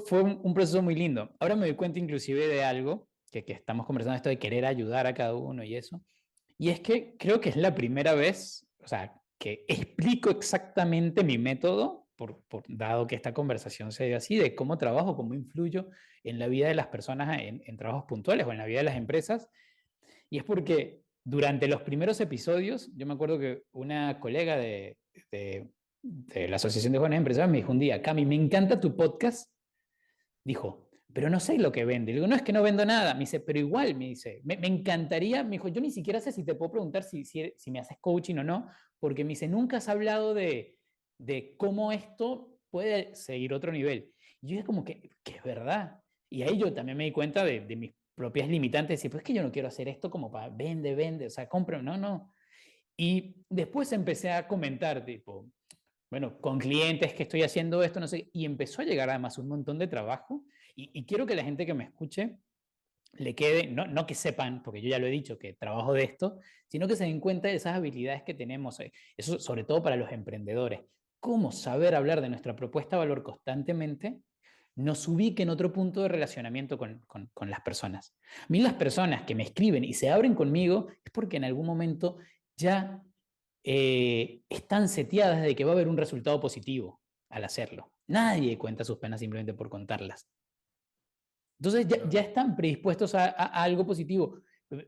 Fue un proceso muy lindo. Ahora me doy cuenta inclusive de algo, que estamos conversando, esto de querer ayudar a cada uno y eso. Y es que creo que es la primera vez, o sea, que explico exactamente mi método, dado que esta conversación se dio así, de cómo trabajo, cómo influyo en la vida de las personas en trabajos puntuales o en la vida de las empresas. Y es porque durante los primeros episodios, yo me acuerdo que una colega de la Asociación de Jóvenes Empresarios me dijo un día, Cami, me encanta tu podcast. Dijo, pero no sé lo que vende. Le digo, no, es que no vendo nada. Me dice, pero igual, me dice, me encantaría. Me dijo, yo ni siquiera sé si te puedo preguntar si me haces coaching o no, porque me dice, nunca has hablado de cómo esto puede seguir otro nivel. Y yo es como que es verdad. Y ahí yo también me di cuenta de mis propias limitantes. Y pues es que yo no quiero hacer esto como para vende, o sea, compra, no. Y después empecé a comentar, tipo, bueno, con clientes que estoy haciendo esto, no sé, y empezó a llegar además un montón de trabajo. Y quiero que la gente que me escuche le quede, no que sepan, porque yo ya lo he dicho, que trabajo de esto, sino que se den cuenta de esas habilidades que tenemos. Eso sobre todo para los emprendedores. Cómo saber hablar de nuestra propuesta de valor constantemente nos ubique en otro punto de relacionamiento con las personas. A mí las personas que me escriben y se abren conmigo es porque en algún momento ya están seteadas de que va a haber un resultado positivo al hacerlo. Nadie cuenta sus penas simplemente por contarlas. Entonces ya están predispuestos a algo positivo.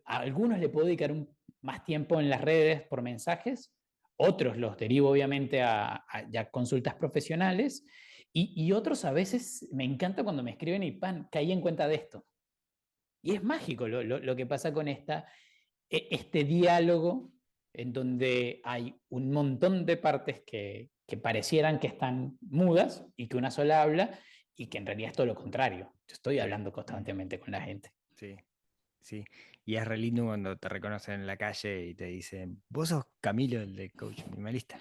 A algunos le puedo dedicar más tiempo en las redes por mensajes, otros los derivo obviamente a ya consultas profesionales y otros a veces me encanta cuando me escriben y caí en cuenta de esto. Y es mágico lo que pasa con este diálogo en donde hay un montón de partes que parecieran que están mudas y que una sola habla y que en realidad es todo lo contrario. Yo estoy hablando constantemente con la gente. Sí, sí. Y es re lindo cuando te reconocen en la calle y te dicen, vos sos Camilo, el de Coach Minimalista.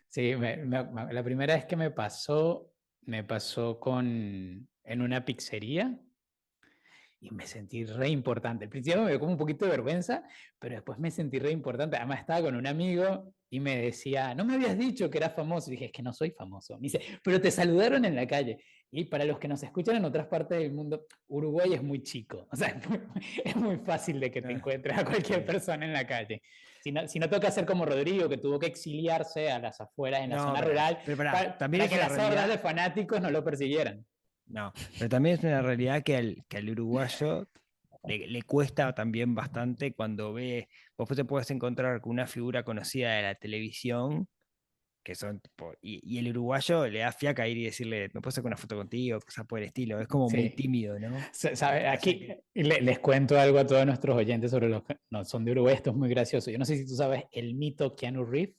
Sí, la primera vez que me pasó en una pizzería y me sentí re importante. Al principio me dio como un poquito de vergüenza, pero después me sentí re importante. Además estaba con un amigo y me decía, no me habías dicho que eras famoso. Y dije, es que no soy famoso. Me dice, pero te saludaron en la calle. Y para los que nos escuchan en otras partes del mundo, Uruguay es muy chico. O sea, es muy fácil de que te encuentres a cualquier persona en la calle. Si no toca ser como Rodrigo, que tuvo que exiliarse a las afueras en la zona rural para que las hordas de fanáticos no lo persiguieran. No, pero también es una realidad que al uruguayo le cuesta también bastante cuando ve, vos te puedes encontrar con una figura conocida de la televisión, que son tipo, y el uruguayo le da fiaca ir y decirle, ¿me puedo sacar una foto contigo? Cosas por el estilo, es como muy tímido, ¿no? ¿Sabe? Aquí les cuento algo a todos nuestros oyentes sobre los que no son de Uruguay, esto es muy gracioso. Yo no sé si tú sabes el mito Keanu Reeves,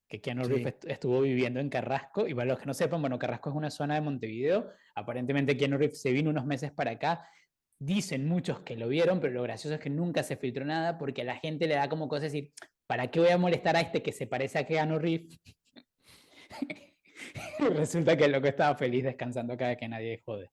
que Keanu Reeves estuvo viviendo en Carrasco, y para los que no sepan, bueno, Carrasco es una zona de Montevideo, aparentemente Keanu Reeves se vino unos meses para acá, dicen muchos que lo vieron, pero lo gracioso es que nunca se filtró nada, porque a la gente le da como cosa decir, ¿para qué voy a molestar a este que se parece a Keanu Reeves? Y resulta que el loco estaba feliz descansando cada que nadie jode.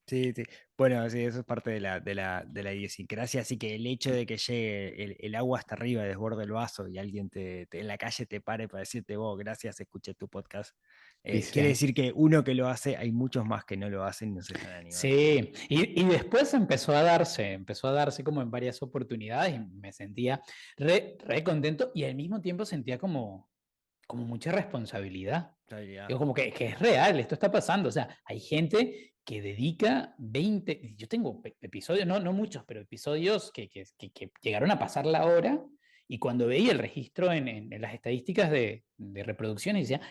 Sí, sí. Bueno, sí, eso es parte de la idiosincrasia, así que el hecho de que llegue el agua hasta arriba, desborde el vaso y alguien en la calle te pare para decirte, vos, gracias, escuché tu podcast, quiere decir que uno que lo hace, hay muchos más que no lo hacen y no se están animando. Sí, y después empezó a darse como en varias oportunidades y me sentía re contento y al mismo tiempo sentía como mucha responsabilidad. Digo, como que es real, esto está pasando. O sea, hay gente que dedica 20, yo tengo episodios, no muchos, pero episodios que llegaron a pasar la hora y cuando veía el registro en las estadísticas de reproducciones decía,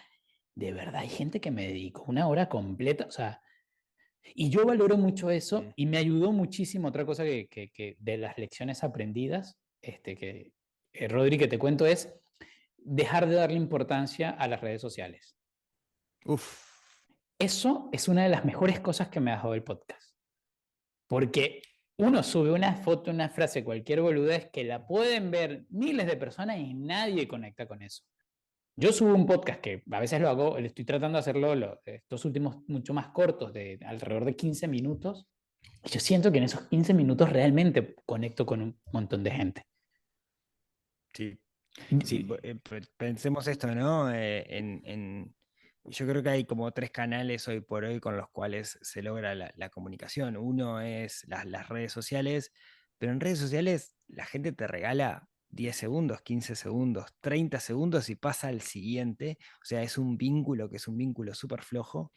de verdad hay gente que me dedicó una hora completa, o sea, y yo valoro mucho eso y me ayudó muchísimo otra cosa que de las lecciones aprendidas, Rodri, que te cuento es dejar de darle importancia a las redes sociales. Uf. Eso es una de las mejores cosas que me ha dejado el podcast. Porque uno sube una foto, una frase, cualquier boludez que la pueden ver miles de personas y nadie conecta con eso. Yo subo un podcast que a veces lo hago, estoy tratando de hacerlo estos últimos mucho más cortos, de alrededor de 15 minutos. Y yo siento que en esos 15 minutos realmente conecto con un montón de gente. Sí. Sí, pensemos esto, ¿no? Yo creo que hay como 3 canales hoy por hoy con los cuales se logra la comunicación. Uno es las redes sociales, pero en redes sociales la gente te regala 10 segundos, 15 segundos, 30 segundos y pasa al siguiente. O sea, es un vínculo que es un vínculo súper flojo.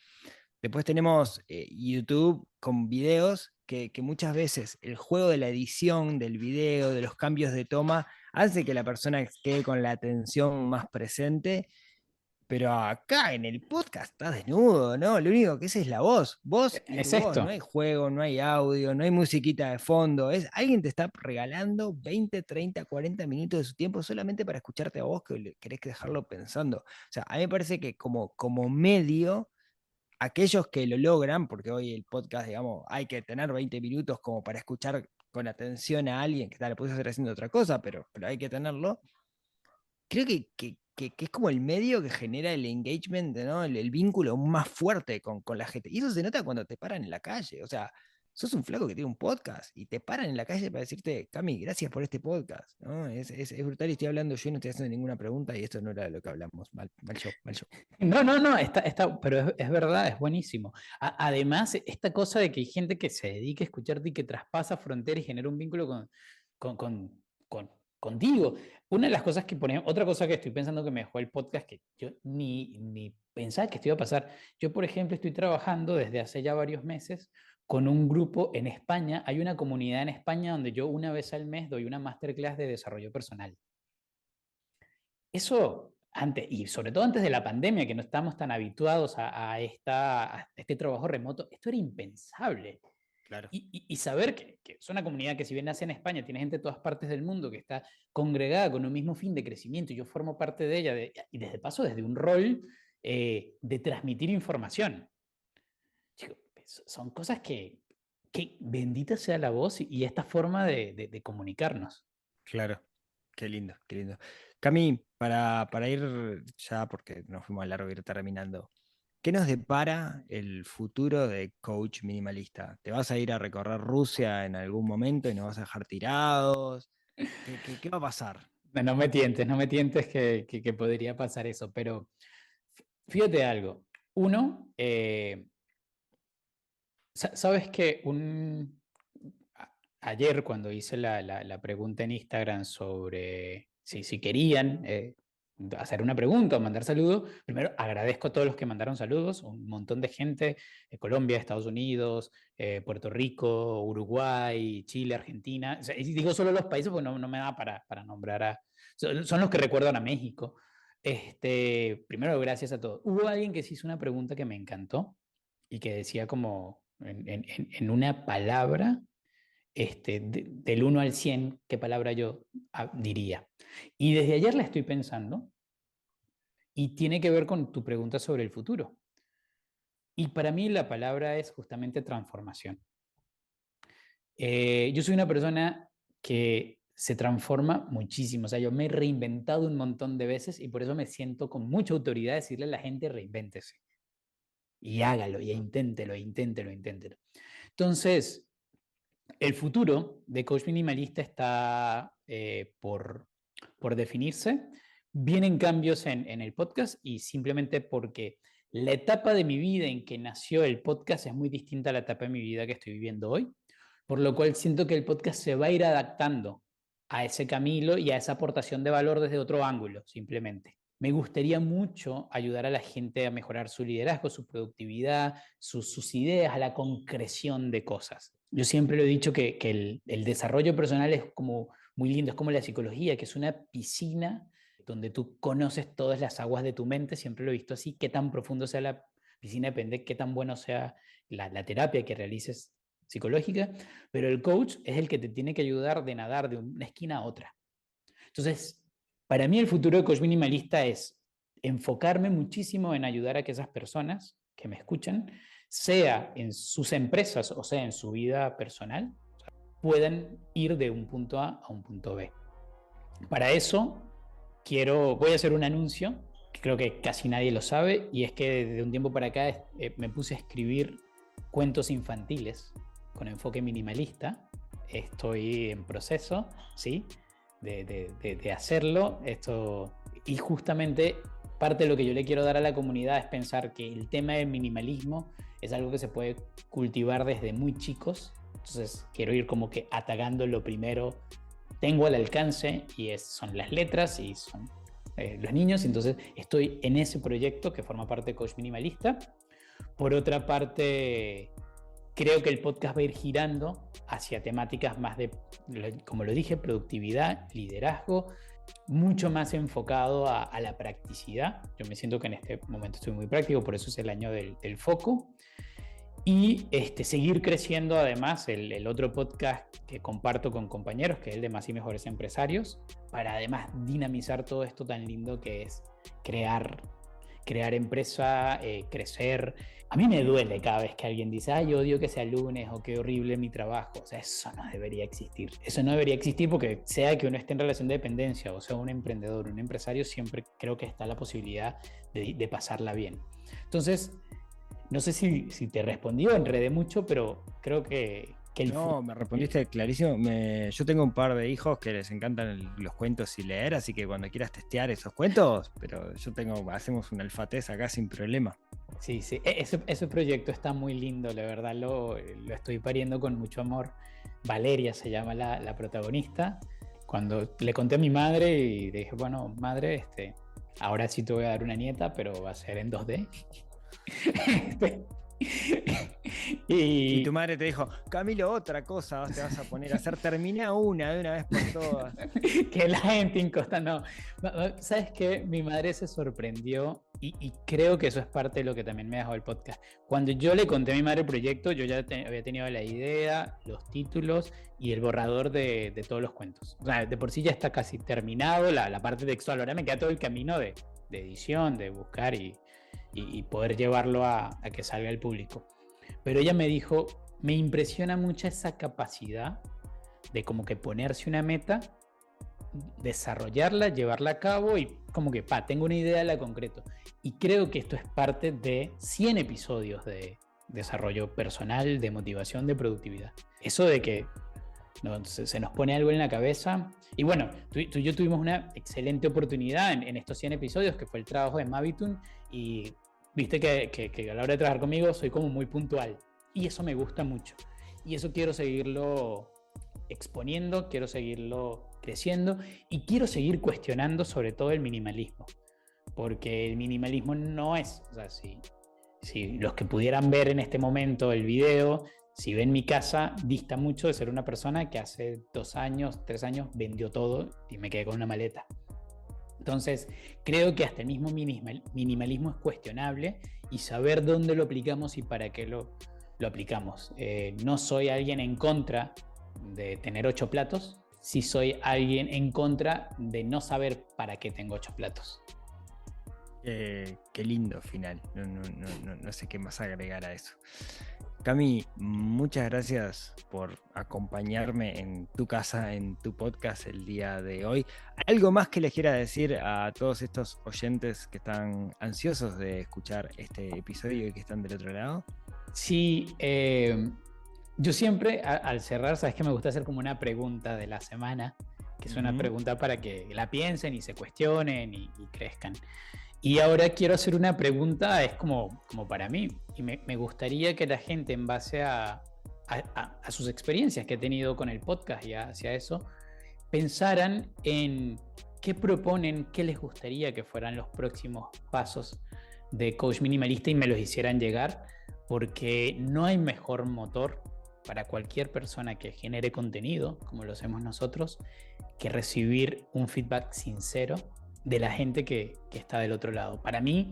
Después tenemos YouTube con videos que muchas veces el juego de la edición del video, de los cambios de toma, hace que la persona quede con la atención más presente. Pero acá en el podcast estás desnudo, ¿no? Lo único que es la voz. Vos y tu voz. No hay juego, no hay audio, no hay musiquita de fondo. Alguien te está regalando 20, 30, 40 minutos de su tiempo solamente para escucharte a vos que querés dejarlo pensando. O sea, a mí me parece que como medio, aquellos que lo logran, porque hoy el podcast, digamos, hay que tener 20 minutos como para escuchar con atención a alguien que tal, lo puedes hacer haciendo otra cosa, pero hay que tenerlo. Creo que es como el medio que genera el engagement, ¿no? El vínculo más fuerte con la gente. Y eso se nota cuando te paran en la calle. O sea, sos un flaco que tiene un podcast y te paran en la calle para decirte, Cami, gracias por este podcast, ¿no? Es brutal y estoy hablando yo y no estoy haciendo ninguna pregunta y esto no era de lo que hablamos. Mal show. No, está, pero es verdad, es buenísimo. Además, esta cosa de que hay gente que se dedica a escucharte y que traspasa fronteras y genera un vínculo contigo. Una de las cosas otra cosa que estoy pensando que me dejó el podcast, que yo ni pensaba que esto iba a pasar. Yo, por ejemplo, estoy trabajando desde hace ya varios meses con un grupo en España. Hay una comunidad en España donde yo una vez al mes doy una masterclass de desarrollo personal. Eso antes, y sobre todo antes de la pandemia, que no estamos tan habituados a este trabajo remoto, esto era impensable. Claro. Y saber que es una comunidad que, si bien nace en España, tiene gente de todas partes del mundo que está congregada con un mismo fin de crecimiento, y yo formo parte de ella, y desde paso desde un rol de transmitir información. Chico, son cosas que bendita sea la voz y esta forma de comunicarnos. Claro, qué lindo, qué lindo. Cami, para ir ya, porque nos fuimos a largo y ir terminando, ¿qué nos depara el futuro de Coach Minimalista? ¿Te vas a ir a recorrer Rusia en algún momento y nos vas a dejar tirados? ¿Qué va a pasar? No me tientes que podría pasar eso, pero fíjate algo. Uno, sabes que ayer cuando hice la pregunta en Instagram sobre si querían hacer una pregunta o mandar saludos, primero agradezco a todos los que mandaron saludos, un montón de gente, Colombia, Estados Unidos, Puerto Rico, Uruguay, Chile, Argentina. O sea, y digo solo los países porque no me da para nombrar son los que recuerdan a México. Primero, gracias a todos. Hubo alguien que se hizo una pregunta que me encantó y que decía como en una palabra, del 1 al 100, ¿qué palabra yo diría? Y desde ayer la estoy pensando y tiene que ver con tu pregunta sobre el futuro. Y para mí la palabra es justamente transformación. Yo soy una persona que se transforma muchísimo. O sea, yo me he reinventado un montón de veces y por eso me siento con mucha autoridad de decirle a la gente: reinvéntese. Y hágalo, y inténtelo. Entonces, el futuro de Coach Minimalista está por definirse. Vienen cambios en el podcast, y simplemente porque la etapa de mi vida en que nació el podcast es muy distinta a la etapa de mi vida que estoy viviendo hoy, por lo cual siento que el podcast se va a ir adaptando a ese camino y a esa aportación de valor desde otro ángulo, simplemente. Me gustaría mucho ayudar a la gente a mejorar su liderazgo, su productividad, sus ideas, a la concreción de cosas. Yo siempre lo he dicho que el desarrollo personal es como muy lindo, es como la psicología, que es una piscina donde tú conoces todas las aguas de tu mente. Siempre lo he visto así. Qué tan profundo sea la piscina depende de qué tan bueno sea la terapia que realices psicológica, pero el coach es el que te tiene que ayudar de nadar de una esquina a otra. Entonces, para mí el futuro de Coach Minimalista es enfocarme muchísimo en ayudar a que esas personas que me escuchan, sea en sus empresas o sea en su vida personal, puedan ir de un punto A a un punto B. Para eso voy a hacer un anuncio que creo que casi nadie lo sabe, y es que desde un tiempo para acá me puse a escribir cuentos infantiles con enfoque minimalista. Estoy en proceso, ¿sí?, de hacerlo. Y justamente parte de lo que yo le quiero dar a la comunidad es pensar que el tema del minimalismo es algo que se puede cultivar desde muy chicos. Entonces quiero ir como que atacando lo primero tengo al alcance, y son las letras y son los niños. Entonces estoy en ese proyecto que forma parte de Coach Minimalista. Por otra parte, creo que el podcast va a ir girando hacia temáticas más de, como lo dije, productividad, liderazgo, mucho más enfocado a la practicidad. Yo me siento que en este momento estoy muy práctico, por eso es el año del foco. Y seguir creciendo además el otro podcast que comparto con compañeros, que es el de Más y Mejores Empresarios, para además dinamizar todo esto tan lindo que es crear empresa, crecer. A mí me duele cada vez que alguien dice: ay, odio que sea lunes, o qué horrible mi trabajo. O sea, eso no debería existir. Eso no debería existir, porque sea que uno esté en relación de dependencia o sea un emprendedor, un empresario, siempre creo que está la posibilidad de pasarla bien. Entonces, no sé si te respondí o enredé mucho, pero creo que No, me respondiste clarísimo. Yo tengo un par de hijos que les encantan los cuentos y leer, así que cuando quieras testear esos cuentos, pero hacemos un alfa test acá sin problema. Sí, ese proyecto está muy lindo, la verdad lo estoy pariendo con mucho amor. Valeria se llama la protagonista. Cuando le conté a mi madre y le dije: bueno, madre, ahora sí te voy a dar una nieta, pero va a ser en 2D. Y tu madre te dijo, Camilo, otra cosa te vas a poner a hacer, termina una de una vez por todas. Que la gente incosta, no. ¿Sabes qué? Mi madre se sorprendió y creo que eso es parte de lo que también me dejó el podcast. Cuando yo le conté a mi madre el proyecto, yo ya había tenido la idea, los títulos y el borrador de todos los cuentos. O sea, de por sí ya está casi terminado la parte textual. Ahora me queda todo el camino de edición, de buscar y poder llevarlo a que salga al público. Pero ella me dijo, me impresiona mucho esa capacidad de como que ponerse una meta, desarrollarla, llevarla a cabo y como que, tengo una idea, la concreto. Y creo que esto es parte de 100 episodios de desarrollo personal, de motivación, de productividad. Eso de que se nos pone algo en la cabeza. Y bueno, tú y yo tuvimos una excelente oportunidad en estos 100 episodios, que fue el trabajo de Mavitun, y viste que a la hora de trabajar conmigo soy como muy puntual. Y eso me gusta mucho. Y eso quiero seguirlo exponiendo, quiero seguirlo creciendo y quiero seguir cuestionando sobre todo el minimalismo. Porque el minimalismo no es, o sea, si los que pudieran ver en este momento el video, si ven mi casa, dista mucho de ser una persona que hace 2 años, 3 años vendió todo y me quedé con una maleta. Entonces, creo que hasta el mismo minimalismo es cuestionable y saber dónde lo aplicamos y para qué lo aplicamos. No soy alguien en contra de tener 8 platos, sí soy alguien en contra de no saber para qué tengo 8 platos. Qué lindo final. No sé qué más agregar a eso. Cami, muchas gracias por acompañarme en tu casa, en tu podcast el día de hoy. ¿Algo más que les quiera decir a todos estos oyentes que están ansiosos de escuchar este episodio y que están del otro lado? Sí, yo siempre al cerrar, sabes que me gusta hacer como una pregunta de la semana, que es una pregunta para que la piensen y se cuestionen y crezcan. Y ahora quiero hacer una pregunta, es como para mí, y me gustaría que la gente, en base a sus experiencias que he tenido con el podcast y hacia eso, pensaran en qué proponen, qué les gustaría que fueran los próximos pasos de Coach Minimalista y me los hicieran llegar, porque no hay mejor motor para cualquier persona que genere contenido, como lo hacemos nosotros, que recibir un feedback sincero de la gente que está del otro lado. Para mí,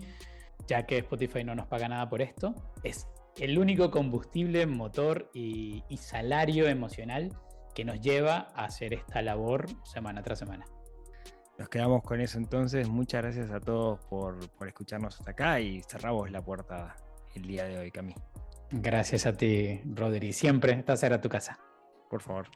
ya que Spotify no nos paga nada por esto, es el único combustible, motor y salario emocional que nos lleva a hacer esta labor semana tras semana. Nos quedamos con eso entonces. Muchas gracias a todos por escucharnos hasta acá y cerramos la puerta el día de hoy, Cami. Gracias a ti, Rodri. Siempre esta será tu casa. Por favor.